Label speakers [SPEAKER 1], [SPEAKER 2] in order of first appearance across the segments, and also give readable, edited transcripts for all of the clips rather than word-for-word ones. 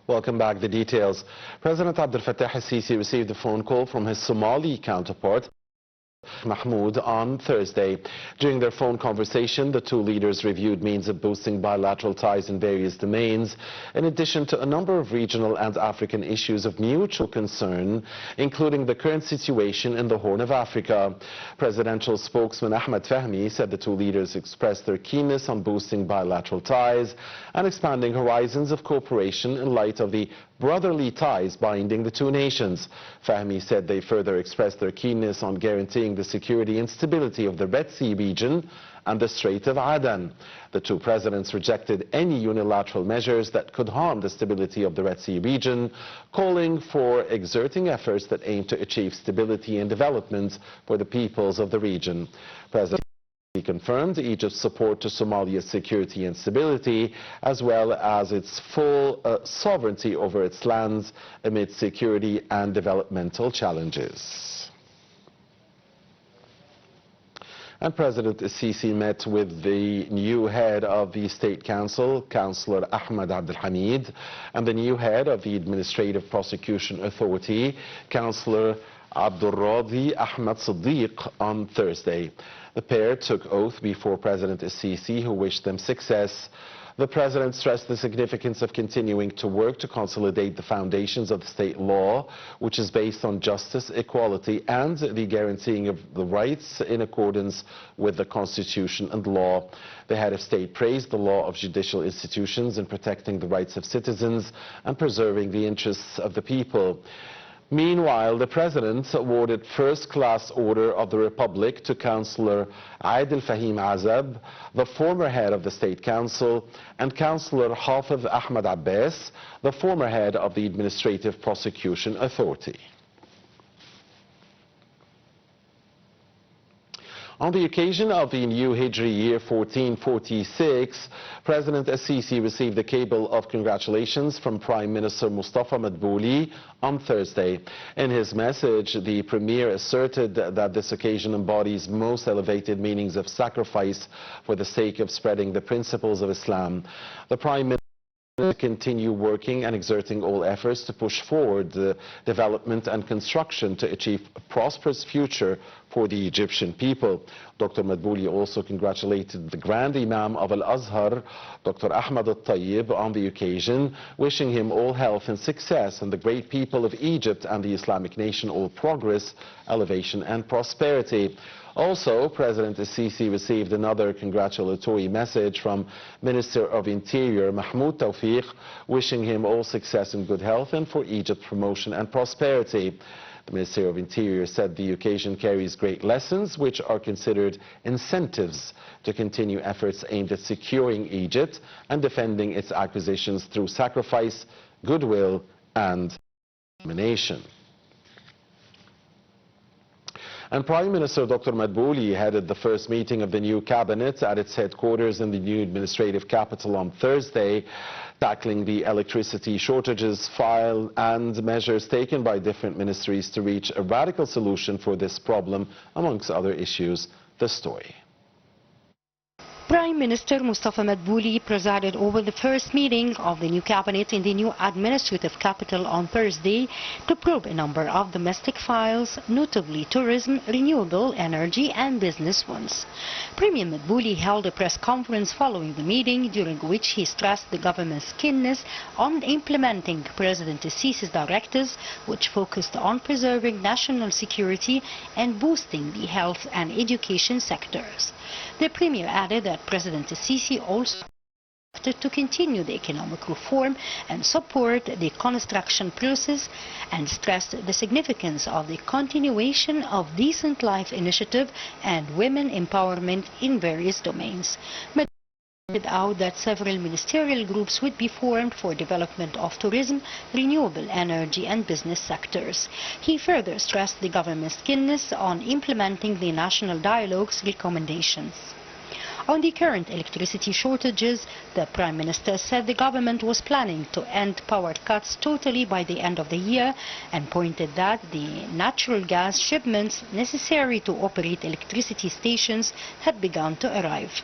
[SPEAKER 1] Welcome back. The details. President Abdel Fattah al-Sisi received a phone call from his Somali counterpart, Mahmoud, on Thursday. During their phone conversation, the two leaders reviewed means of boosting bilateral ties in various domains, in addition to a number of regional and African issues of mutual concern, including the current situation in the Horn of Africa. Presidential spokesman Ahmed Fahmy said the two leaders expressed their keenness on boosting bilateral ties and expanding horizons of cooperation in light of the brotherly ties binding the two nations. Fahmy said they further expressed their keenness on guaranteeing the security and stability of the Red Sea region and the Strait of Aden. The two presidents rejected any unilateral measures that could harm the stability of the Red Sea region, calling for exerting efforts that aim to achieve stability and development for the peoples of the region. He confirmed Egypt's support to Somalia's security and stability, as well as its full sovereignty over its lands amid security and developmental challenges. And President al-Sisi met with the new head of the State Council, Councillor Ahmed Abdel Hamid, and the new head of the Administrative Prosecution Authority, Councillor Abdul Radi Ahmed Siddiq, on Thursday. The pair took oath before President al-Sisi, who wished them success. The president stressed the significance of continuing to work to consolidate the foundations of the state law, which is based on justice, equality, and the guaranteeing of the rights in accordance with the constitution and law. The head of state praised the law of judicial institutions in protecting the rights of citizens and preserving the interests of the people. Meanwhile, the president awarded first-class Order of the Republic to Councillor Aidel Fahim Azab, the former head of the State Council, and Councillor Hafiz Ahmed Abbas, the former head of the Administrative Prosecution Authority. On the occasion of the new Hijri year 1446, President al-Sisi received a cable of congratulations from Prime Minister Mustafa Madbouli on Thursday. In his message, the Premier asserted that this occasion embodies most elevated meanings of sacrifice for the sake of spreading the principles of Islam. The Prime Minister continue working and exerting all efforts to push forward the development and construction to achieve a prosperous future for the Egyptian people. Dr. Madbouli also congratulated the Grand Imam of Al-Azhar, Dr. Ahmed al-Tayyib, on the occasion, wishing him all health and success, and the great people of Egypt and the Islamic nation all progress, elevation and prosperity. Also, President al-Sisi received another congratulatory message from Minister of Interior Mahmoud Tawfiq, wishing him all success and good health and for Egypt's promotion and prosperity. The Minister of Interior said the occasion carries great lessons which are considered incentives to continue efforts aimed at securing Egypt and defending its acquisitions through sacrifice, goodwill and determination. And Prime Minister Dr. Madbouli headed the first meeting of the new cabinet at its headquarters in the new administrative capital on Thursday, tackling the electricity shortages file and measures taken by different ministries to reach a radical solution for this problem, amongst other issues. The story.
[SPEAKER 2] Prime Minister Mustafa Madbouli presided over the first meeting of the new cabinet in the new administrative capital on Thursday to probe a number of domestic files, notably tourism, renewable energy and business ones. Premier Madbouli held a press conference following the meeting, during which he stressed the government's keenness on implementing President al-Sisi's directives, which focused on preserving national security and boosting the health and education sectors. The Premier added that President al-Sisi also expected to continue the economic reform and support the construction process, and stressed the significance of the continuation of Decent Life Initiative and women empowerment in various domains. Madbouli pointed out that several ministerial groups would be formed for development of tourism, renewable energy and business sectors. He further stressed the government's keenness on implementing the National Dialogue's recommendations. On the current electricity shortages, the Prime Minister said the government was planning to end power cuts totally by the end of the year and pointed that the natural gas shipments necessary to operate electricity stations had begun to arrive.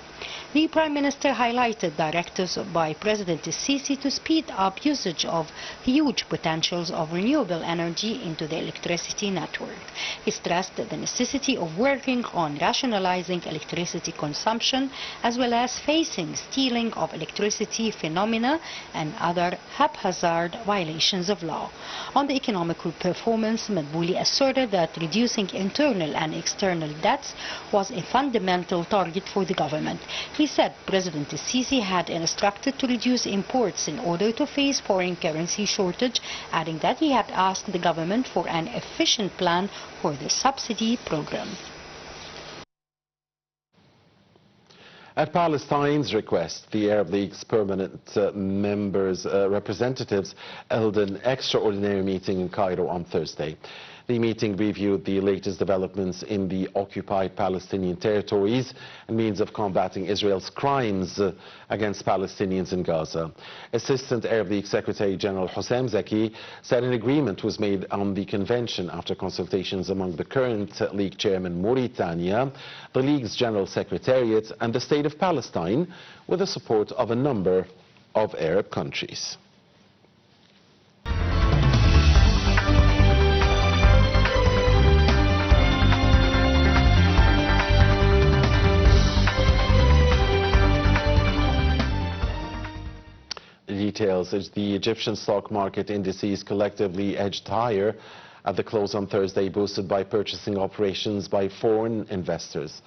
[SPEAKER 2] The Prime Minister highlighted directives by President Sisi to speed up usage of huge potentials of renewable energy into the electricity network. He stressed the necessity of working on rationalizing electricity consumption as well as facing stealing of electricity phenomena and other haphazard violations of law. On the economical performance, Madbouli asserted that reducing internal and external debts was a fundamental target for the government. He said President Sisi had instructed to reduce imports in order to face foreign currency shortage, adding that he had asked the government for an efficient plan for the subsidy program.
[SPEAKER 1] At Palestine's request, the Arab League's permanent representatives held an extraordinary meeting in Cairo on Thursday. The meeting reviewed the latest developments in the occupied Palestinian territories and means of combating Israel's crimes against Palestinians in Gaza. Assistant Arab League Secretary General Hossein Zaki said an agreement was made on the convention after consultations among the current League chairman Mauritania, the League's General Secretariat and the State of Palestine, with the support of a number of Arab countries. Details as the Egyptian stock market indices collectively edged higher at the close on Thursday, boosted by purchasing operations by foreign investors.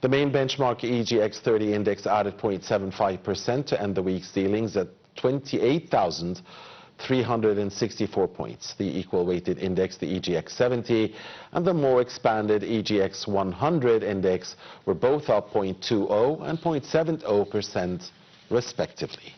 [SPEAKER 1] The main benchmark EGX 30 index added 0.75% to end the week's dealings at 28,364 points. The equal weighted index, the EGX 70, and the more expanded EGX 100 index were both up 0.20 and 0.70% respectively.